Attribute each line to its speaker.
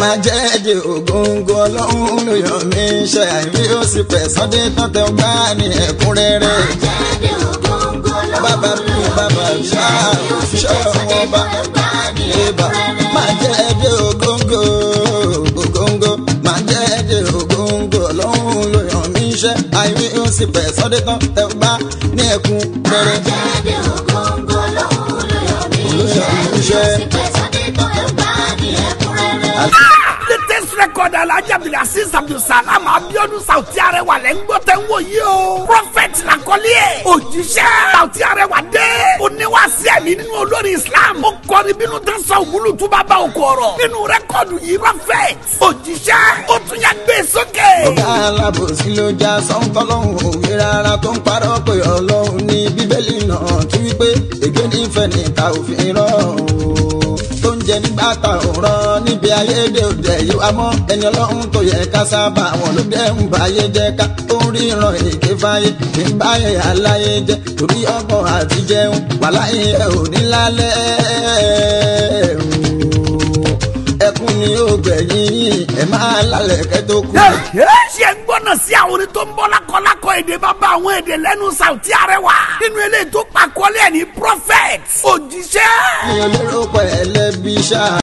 Speaker 1: máa jẹ́ èdè ògóńgó ọlọ́run ló yàn mí ṣe àìrí ó sì pẹ̀ sọ́dé tán tẹ́ gbá ní ẹ̀kúnrẹ́rẹ́. máa jẹ́ èdè ògóńgó ọlọ́run bàbá bí bàbá ṣá ṣọ́ wọn bá ẹ̀bà máa jẹ́ èdè ògóńgó ògóńgó máa jẹ́ èdè ògóńgó ọlọ́run ló yàn mí ṣe àìrí ó sì pẹ̀ sọ́dé tán tẹ́ gbá ní ẹ̀kúnrẹ́rẹ́. máa jẹ́ èdè ògóńgó ọlọ́run ló yàn mí ṣe àìrí ó sì pẹ̀ sọ́dé tán tẹ́ gbá ní ẹ̀kúnrẹ́rẹ́.
Speaker 2: Latest record Alhaji Abdulaziz Abdulsalam Abiodun Sauty Arewa lẹ́ ń gbọ́ tẹ́ ń wò yìí o. Prophet làkọ́lé ẹ̀. Òjíṣẹ́ Sauty Arewa dé. Oníwàásí ẹ̀mí nínú olórí Islam. Ó kọrin bínú tán sọ ògúlù tún bá bá òkú ọ̀rọ̀. Nínú rẹ́kọ̀dù yìí Prophet. Òjíṣẹ́ ó tún yà gbé sókè.
Speaker 1: Ọ̀gá alábòsí ló já sọ́ńtọ́ lọ́hùn òwe rárá tó ń parọ́ pé Ọlọ́run ní Bíbélì náà tún wípé ègbé nífẹ̀ẹ́ níta òfin rọ̀ tó ń jẹ nígbà tá ò rán níbi ayédè òde yìí wá mọ́ ẹni Ọlọ́run tó yẹ ká sábà wọn ló dẹ́ ń bá ayé jẹ́ ká ó ń ríran èké fáyé kí n bá yẹ aláyé jẹ́ torí ọgbọ́n àti jẹun wà láyé ẹ ò ní lálẹ́ ẹkún ni ó gbẹ̀yìn ẹ máa lálẹ́ kẹ́ tó kú.
Speaker 2: ṣé ń gbọ́nà sí àwọn orin tó ń bọ́ lákọ̀lákọ̀ èdè bàbá àwọn èdè lẹ́nu Sauty Arewa nínú eléyìí tó pàkọ́lé ẹ̀ ní Prophet Òjíṣẹ́.
Speaker 1: mi ò lérò pé ẹlẹ́bí ṣáà.